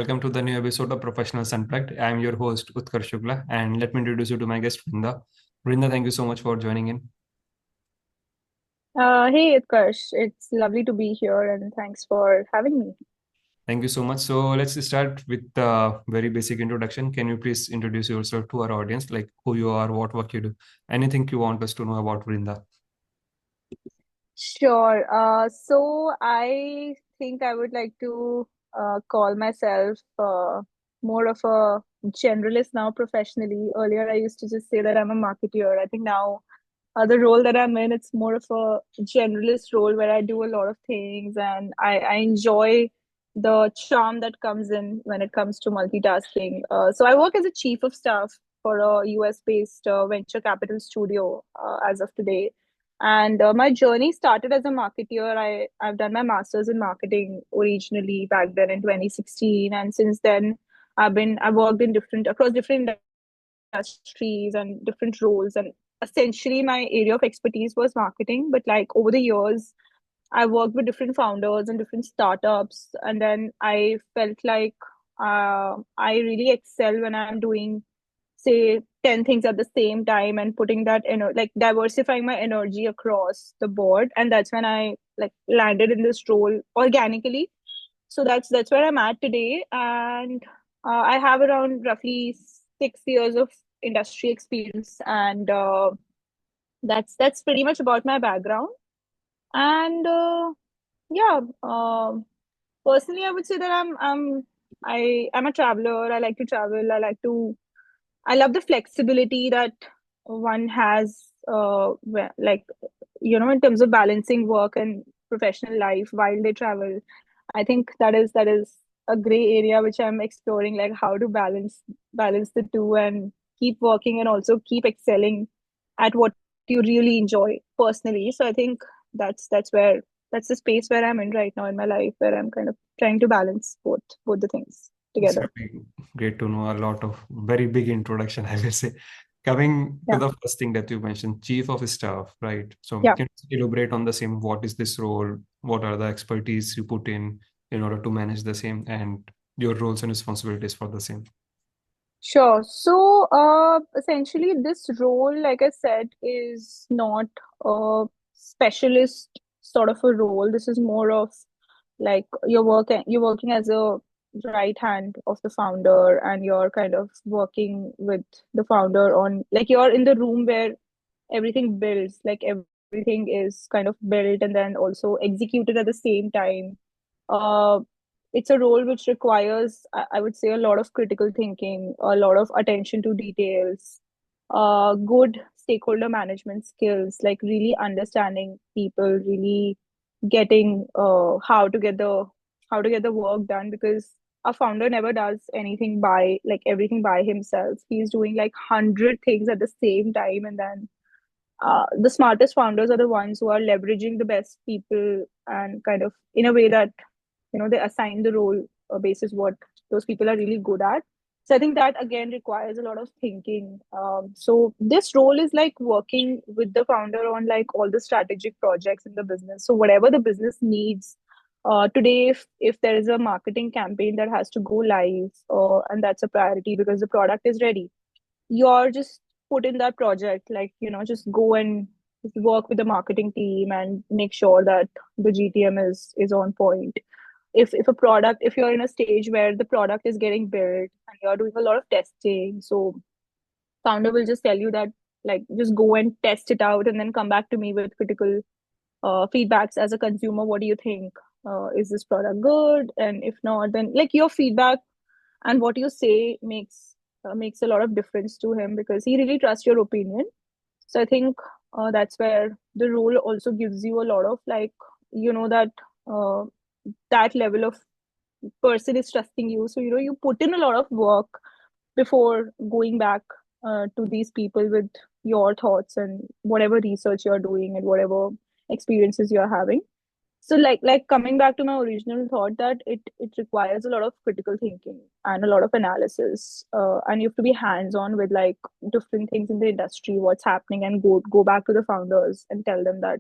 welcome to the new episode of Professionals Unplugged. I am your host, Utkarsh Shukla, and let me introduce you to my guest, Vrinda. Vrinda, thank you so much for joining in. Hey, Utkarsh. It's lovely to be here and thanks for having me. Thank you so much. So, let's start with a very basic introduction. Can you please introduce yourself to our audience, like who you are, what work you do, anything you want us to know about Vrinda? Sure. So I think I would like to call myself more of a generalist now professionally. Earlier, I used to just say that I'm a marketeer. I think now the role that I'm in, it's more of a generalist role where I do a lot of things and I enjoy the charm that comes in when it comes to multitasking. So I work as a chief of staff for a US based venture capital studio as of today. And my journey started as a marketeer. I've done my master's in marketing originally back then in 2016. And since then, I've worked in across different industries and different roles. And essentially, my area of expertise was marketing. But like over the years, I worked with different founders and different startups. And then I felt like I really excel when I'm doing, say, 10 things at the same time and putting that, like diversifying my energy across the board. And that's when I like landed in this role organically. So that's where I'm at today. And I have around roughly 6 years of industry experience. And that's pretty much about my background. And yeah, personally, I would say that I'm a traveler. I like to travel. I love the flexibility that one has, like, in terms of balancing work and professional life while they travel. I think that is a gray area which I'm exploring, like how to balance the two and keep working and also keep excelling at what you really enjoy personally. So I think that's that's the space where I'm in right now in my life, where I'm kind of trying to balance both the things It's together. really great to know a lot of very big introduction, I will say. Coming to Yeah. the first thing that you mentioned, chief of staff, right? So Yeah. can you elaborate on the same? What is this role? What are the expertise you put in order to manage the same and your roles and responsibilities for the same? Sure. So, essentially, this role, like I said, is not a specialist sort of a role. This is more of like you're working as a right hand of the founder, and you're kind of working with the founder on, like, you're in the room where everything builds, like everything is kind of built and then also executed at the same time. uh, it's a role which requires, I would say, a lot of critical thinking, a lot of attention to details, good stakeholder management skills, like really understanding people, really getting how to get the work done, because a founder never does everything by himself. He's doing like 100 things at the same time, and then the smartest founders are the ones who are leveraging the best people and kind of in a way that they assign the role basis what those people are really good at. So I think that again requires a lot of thinking. So this role is like working with the founder on like all the strategic projects in the business. So whatever the business needs today, if there is a marketing campaign that has to go live, and that's a priority because the product is ready, you're just put in that project, like just go and work with the marketing team and make sure that the GTM is on point. If a product, if you're in a stage where the product is getting built and you're doing a lot of testing, so founder will just tell you that, like, just go and test it out and then come back to me with critical feedbacks as a consumer. What do you think? Is this product good? And if not, then like your feedback and what you say makes a lot of difference to him because he really trusts your opinion. So I think that's where the role also gives you a lot of, like, that uh, that level of person is trusting you. So you put in a lot of work before going back to these people with your thoughts and whatever research you're doing and whatever experiences you're having. So like coming back to my original thought, that it requires a lot of critical thinking and a lot of analysis, and you have to be hands on with like different things in the industry, what's happening, and go back to the founders and tell them that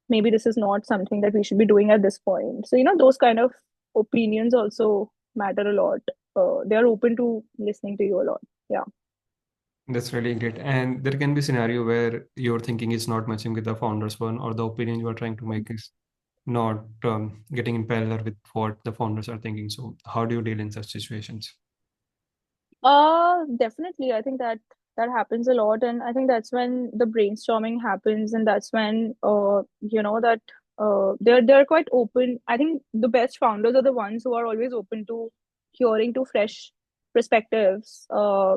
maybe this is not something that we should be doing at this point. So those kind of opinions also matter a lot. They are open to listening to you a lot. Yeah. That's really great. And there can be scenario where your thinking is not matching with the founder's one, or the opinion you are trying to make is not getting in parallel with what the founders are thinking. So how do you deal in such situations? Definitely. I think that happens a lot, and I think that's when the brainstorming happens, and that's when that they're quite open. I think the best founders are the ones who are always open to hearing to fresh perspectives,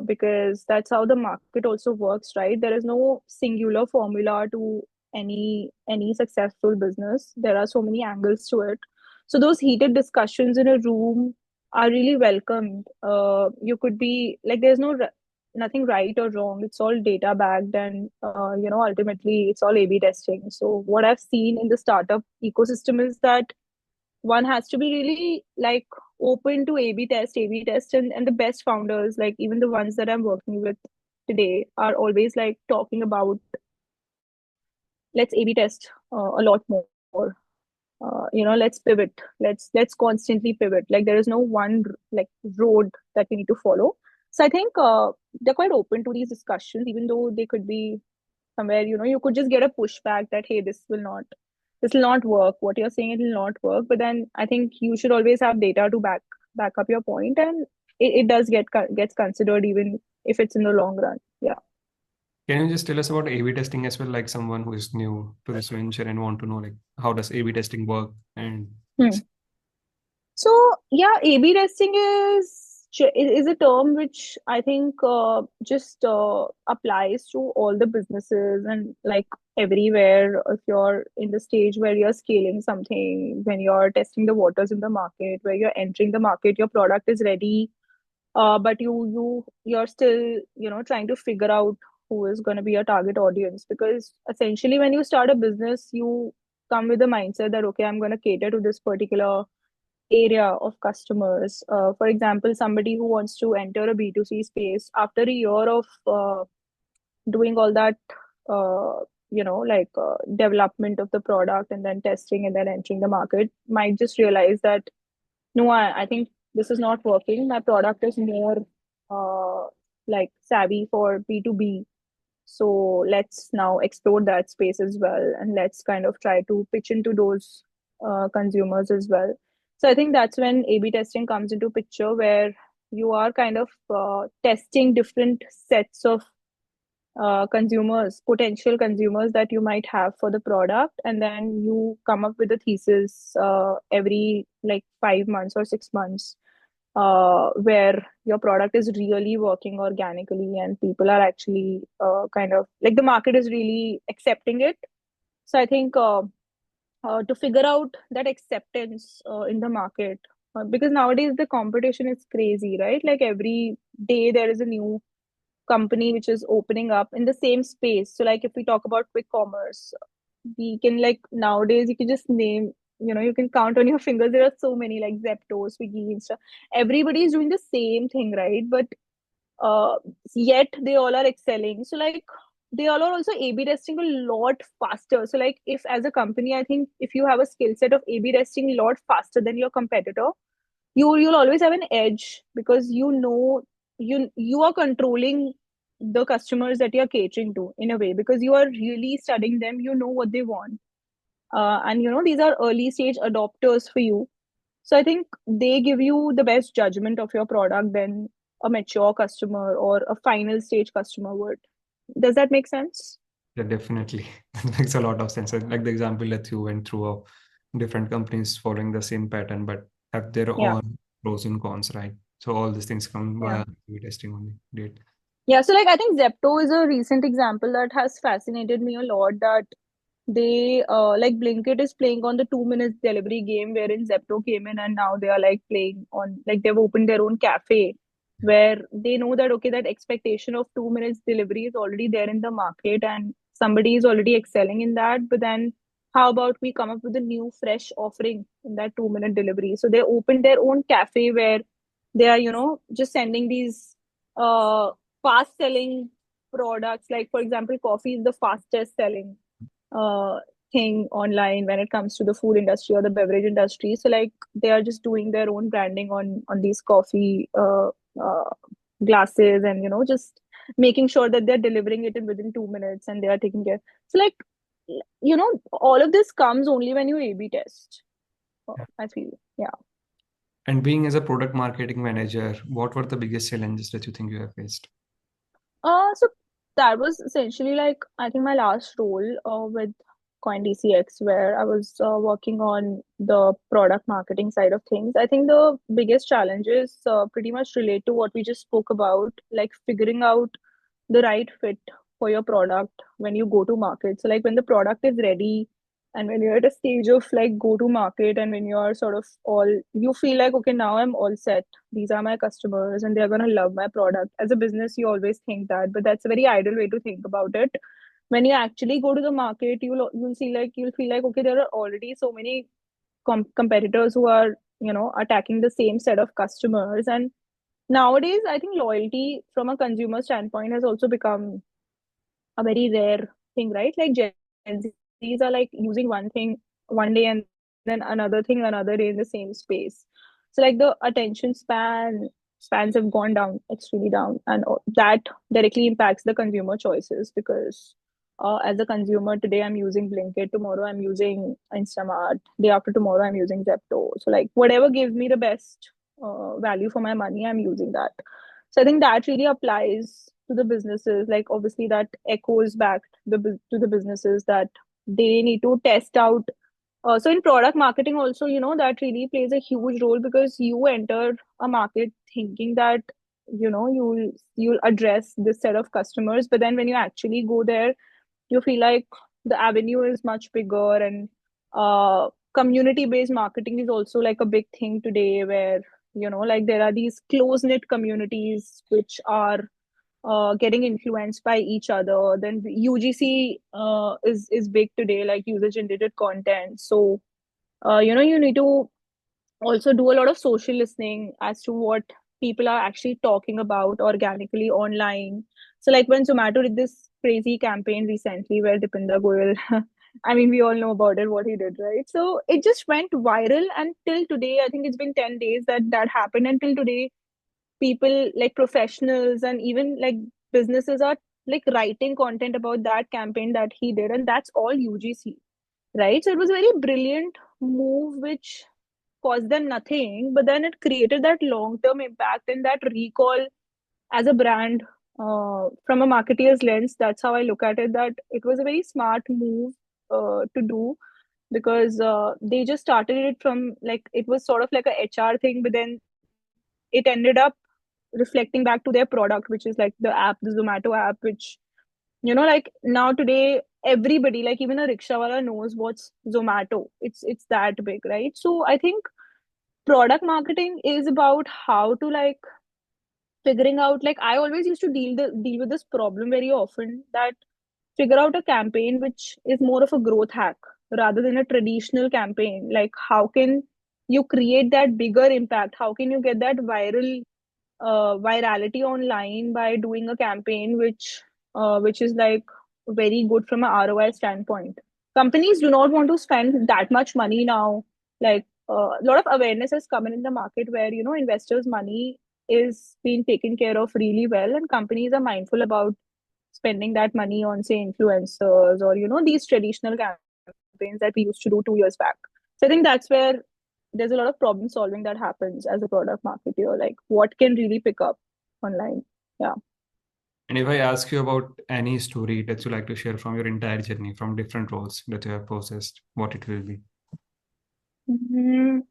because that's how the market also works, right? There is no singular formula to any successful business. There are so many angles to it. So those heated discussions in a room are really welcomed. You could be like, there's nothing right or wrong. It's all data backed, and ultimately it's all A/B testing. So what I've seen in the startup ecosystem is that one has to be really like open to A/B test, and the best founders, like even the ones that I'm working with today, are always like talking about let's A/B test a lot more. Let's pivot, let's constantly pivot. Like there is no one like road that we need to follow. So I think they're quite open to these discussions, even though they could be somewhere, you could just get a pushback that, hey, this will not work, what you're saying, it will not work. But then I think you should always have data to back up your point, and it does gets considered, even if it's in the long run. Yeah. Can you just tell us about A/B testing as well, like someone who is new to this venture and want to know like how does A/B testing work and Hmm. So yeah, A/B testing is a term which I think just applies to all the businesses, and like everywhere. If you're in the stage where you're scaling something, when you're testing the waters in the market, where you're entering the market, your product is ready, but you're still trying to figure out who is going to be your target audience. Because essentially, when you start a business, you come with the mindset that, okay, I'm going to cater to this particular area of customers. For example, somebody who wants to enter a B2C space after a year of doing all that, development of the product, and then testing, and then entering the market, might just realize that, no, I think this is not working. My product is more like savvy for B2B. So let's now explore that space as well, and let's kind of try to pitch into those consumers as well. So I think that's when A/B testing comes into picture, where you are kind of testing different sets of potential consumers that you might have for the product, and then you come up with a thesis every like 5 months or 6 months, where your product is really working organically, and people are actually kind of like, the market is really accepting it. So I think to figure out that acceptance in the market, because nowadays the competition is crazy, right? Like every day there is a new company which is opening up in the same space. So like if we talk about quick commerce, we can, like, nowadays you can just name, you can count on your fingers. There are so many, like Zepto, Swiggy, Insta. Everybody is doing the same thing, right? But uh, yet they all are excelling. So like they all are also A/B testing a lot faster. So like, if as a company, I think if you have a skill set of A/B testing a lot faster than your competitor, you'll always have an edge, because you are controlling the customers that you're catering to, in a way, because you are really studying them. You know what they want, and these are early stage adopters for you. So I think they give you the best judgment of your product than a mature customer or a final stage customer would. Does that make sense? yeah, definitely. That makes a lot of sense. Like the example that you went through of different companies following the same pattern but have their Yeah. own pros and cons, right? So all these things come Yeah. via A/B testing only. Great. Yeah. So like, I think Zepto is a recent example that has fascinated me a lot. That they like, Blinkit is playing on the 2 minutes delivery game, wherein Zepto came in, and now they are like playing on, like, they've opened their own cafe, where they know that, okay, that expectation of 2 minutes delivery is already there in the market, and somebody is already excelling in that. But then how about we come up with a new fresh offering in that 2 minute delivery? So they opened their own cafe, where they are, just sending these uh fast selling products. Like for example, coffee is the fastest selling. Uh, thing online when it comes to the food industry or the beverage industry. So like they are just doing their own branding on these coffee glasses, and just making sure that they're delivering it in within 2 minutes, and they are taking care. So like all of this comes only when you A/B test. Yeah. I feel, yeah. And being as a product marketing manager, what were the biggest challenges that you think you have faced? So that was essentially like I think my last role with CoinDCX, where I was working on the product marketing side of things. I think the biggest challenges pretty much relate to what we just spoke about, like figuring out the right fit for your product when you go to market. So like when the product is ready and when you're at a stage of like go to market, and when you're sort of all, you feel like, okay, now I'm all set, these are my customers and they're going to love my product. As a business you always think that, but that's a very idle way to think about it. When you actually go to the market, you'll feel like, okay, there are already so many competitors who are attacking the same set of customers. And nowadays I think loyalty from a consumer standpoint has also become a very rare thing, right? Like Gen Zs are like using one thing one day and then another thing another day in the same space. So like the attention spans have gone down, extremely down, and that directly impacts the consumer choices, because as a consumer today I'm using Blinkit, tomorrow I'm using Instamart, day after tomorrow I'm using Zepto. So like whatever gives me the best value for my money, I'm using that. So I think that really applies to the businesses. Like obviously that echoes back to the businesses that they need to test out. So in product marketing also, that really plays a huge role, because you enter a market thinking that you'll address this set of customers, but then when you actually go there, you feel like the avenue is much bigger. And community based marketing is also like a big thing today, where like there are these close knit communities which are getting influenced by each other. Then UGC is big today, like user generated content. So you need to also do a lot of social listening as to what people are actually talking about organically online. So like when Zomato did this crazy campaign recently where Dipinder Goyal, I mean, we all know about it, what he did, right? So it just went viral, and till today, I think it's been 10 days that happened. Until today, people like professionals and even like businesses are like writing content about that campaign that he did, and that's all UGC, right? So it was a very brilliant move which cost them nothing, but then it created that long term impact and that recall as a brand. From a marketeer's lens, that's how I look at it, that it was a very smart move to do, because they just started it from like it was sort of like a HR thing, but then it ended up reflecting back to their product, which is like the app, the Zomato app, which like now today everybody, like even a rickshawala knows what's Zomato. It's that big, right? So I think product marketing is about how to like figuring out, like I always used to deal with this problem very often, that figure out a campaign which is more of a growth hack rather than a traditional campaign. Like how can you create that bigger impact, how can you get that virality online by doing a campaign which is like very good from a ROI standpoint. Companies do not want to spend that much money now. Like a lot of awareness has come in the market where investors' money is being taken care of really well, and companies are mindful about spending that money on say influencers or these traditional campaigns that we used to do 2 years back. So I think that's where there's a lot of problem solving that happens as a product marketer, like what can really pick up online. Yeah. And if I ask you about any story that you like to share from your entire journey, from different roles that you have possessed, what it will be?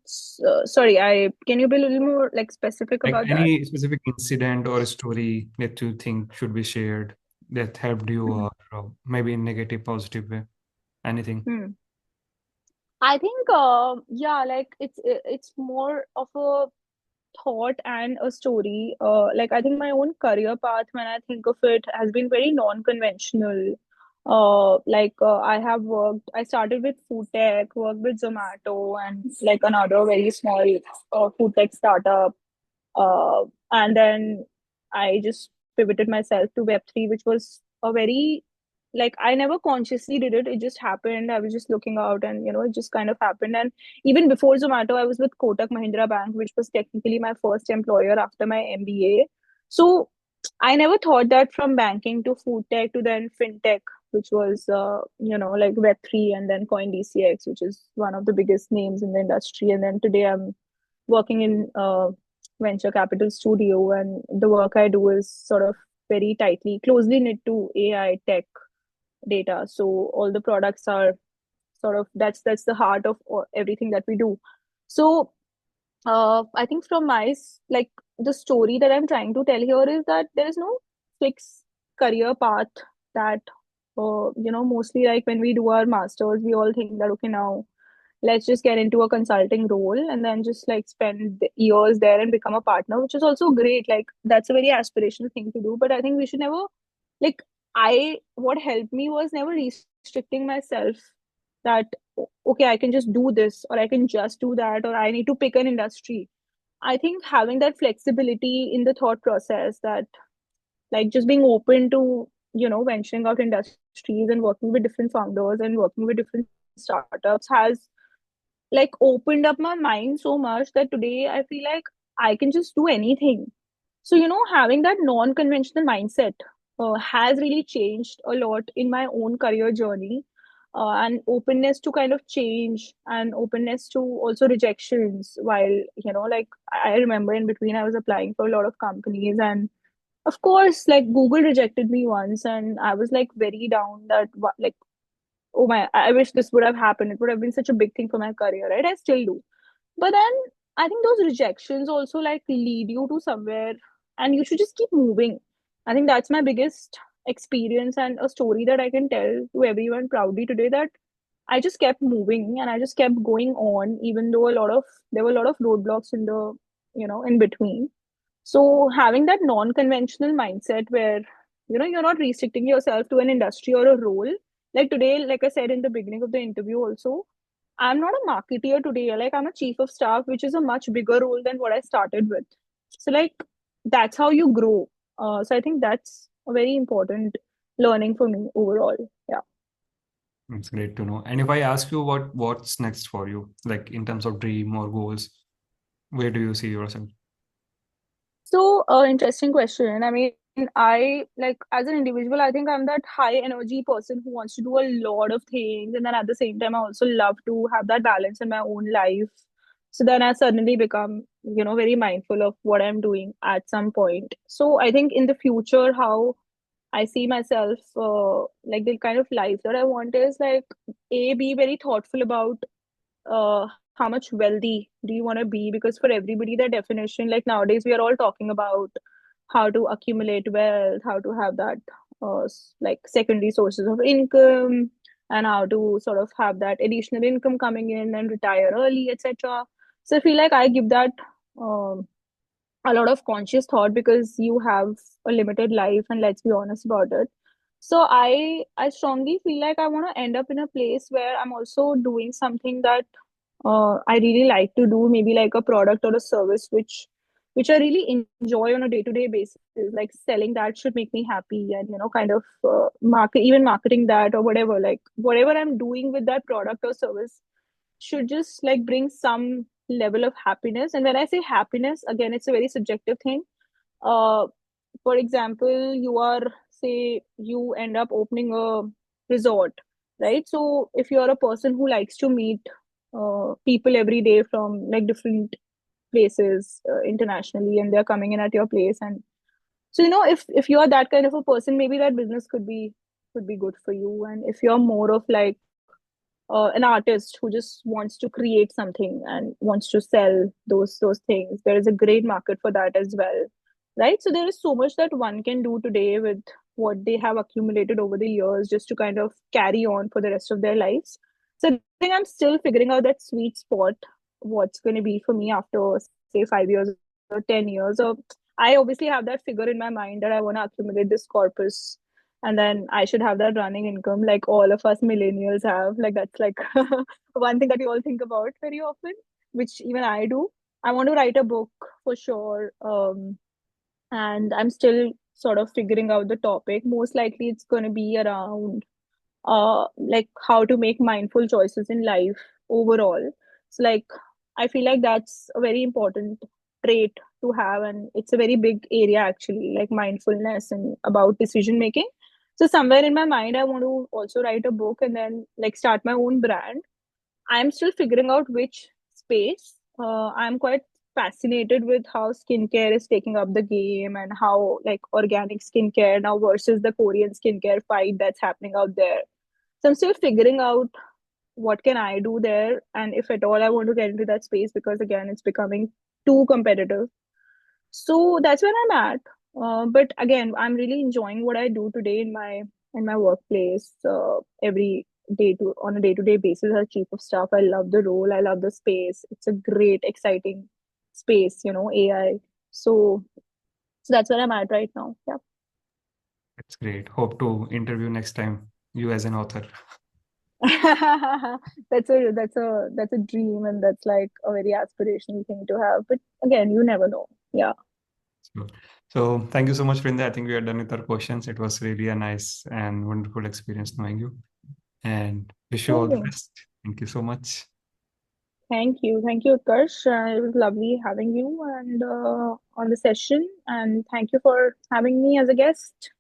Sorry, I can you be a little more like specific Like about that? any specific incident or story that you think should be shared that helped you, Hmm. or maybe in negative, positive way, anything. Hmm. I think yeah, like it's more of a thought and a story. Like I think my own career path, when I think of it, has been very non-conventional. I started with food tech, worked with Zomato and like another very small food tech startup. And then I just pivoted myself to Web3, which was a very like I never consciously did it. It just happened. I was just looking out, and it just kind of happened. And even before Zomato, I was with Kotak Mahindra Bank, which was technically my first employer after my MBA. So I never thought that from banking to food tech to then fintech, which was like Web3, and then CoinDCX, which is one of the biggest names in the industry. And then today I'm working in venture capital studio, and the work I do is sort of very tightly, closely knit to AI tech data. So all the products are sort of, that's the heart of everything that we do. So I think from like the story that I'm trying to tell here is that there is no fixed career path that mostly like when we do our masters, we all think that okay, now let's just get into a consulting role and then just like spend the years there and become a partner, which is also great. Like that's a very aspirational thing to do, but I think we should never, like, I what helped me was never restricting myself that okay, I can just do this or I can just do that or I need to pick an industry. I think having that flexibility in the thought process, that like just being open to venturing out industries and working with different founders and working with different startups has like opened up my mind so much that today I feel like I can just do anything. So, having that non conventional mindset has really changed a lot in my own career journey. And openness to kind of change and openness to also rejections. While, like I remember in between, I was applying for a lot of companies, and of course, like Google rejected me once, and I was like very down that, like, oh my, I wish this would have happened. It would have been such a big thing for my career, right? I still do. But then I think those rejections also like lead you to somewhere, and you should just keep moving. I think that's my biggest experience and a story that I can tell to everyone proudly today, that I just kept moving and I just kept going on, even though there were a lot of roadblocks in the, in between. So having that non-conventional mindset where, you're not restricting yourself to an industry or a role. Like today, like I said in the beginning of the interview also, I'm not a marketeer today. Like I'm a chief of staff, which is a much bigger role than what I started with. So like that's how you grow. So I think that's a very important learning for me overall. Yeah. It's great to know. And if I ask you what's next for you, like in terms of dream or goals, where do you see yourself? So, interesting question. I mean, I like as an individual, I think I'm that high energy person who wants to do a lot of things. And then at the same time, I also love to have that balance in my own life. So then I suddenly become, very mindful of what I'm doing at some point. So I think in the future, how I see myself, like the kind of life that I want is like, be very thoughtful about how much wealthy do you want to be, because for everybody the definition, like nowadays we are all talking about how to accumulate wealth, how to have that like secondary sources of income, and how to sort of have that additional income coming in and retire early, etc. So I feel like I give that um, a lot of conscious thought, because you have a limited life, and let's be honest about it. So I strongly feel like I want to end up in a place where I'm also doing something that I really like to do, maybe like a product or a service which I really enjoy on a day-to-day basis. Like selling that should make me happy, and kind of marketing that or whatever. Like whatever I'm doing with that product or service should just like bring some level of happiness. And when I say happiness, again, it's a very subjective thing. Uh, for example, you are, say you end up opening a resort, right? So if you're a person who likes to meet people every day from like different places internationally, and they're coming in at your place, and so if you're that kind of a person, maybe that business could be good for you. And if you're more of like an artist who just wants to create something and wants to sell those things, there is a great market for that as well, right? So there is so much that one can do today with what they have accumulated over the years, just to kind of carry on for the rest of their lives. So I think I'm still figuring out that sweet spot, what's going to be for me after say 5 years or 10 years. So I obviously have that figure in my mind that I want to accumulate this corpus, and then I should have that running income like all of us millennials have. Like that's like one thing that we all think about very often, which even I do. I want to write a book for sure. And I'm still sort of figuring out the topic. Most likely it's going to be around like how to make mindful choices in life overall. So like I feel like that's a very important trait to have, and it's a very big area actually, like mindfulness and about decision making. So somewhere in my mind I want to also write a book and then like start my own brand. I'm still figuring out which space. I'm quite fascinated with how skincare is taking up the game, and how like organic skincare now versus the Korean skincare fight that's happening out there. So I'm still figuring out what can I do there, and if at all I want to get into that space, because again it's becoming too competitive. So that's where I'm at. But again, I'm really enjoying what I do today in my workplace. Every day to on a day-to-day basis as chief of staff, I love the role. I love the space. It's a great, exciting space. AI. So that's where I'm at right now. Yeah. That's great. Hope to interview next time you as an author. That's a dream, and that's like a very aspirational thing to have. But again, you never know. Yeah. So, so thank you so much, Vrinda. I think we are done with our questions. It was really a nice and wonderful experience knowing you, and wish you all the Amazing. best. Thank you so much. Thank you. Thank you, Utkarsh. It was lovely having you and on the session. And thank you for having me as a guest.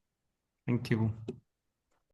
Thank you.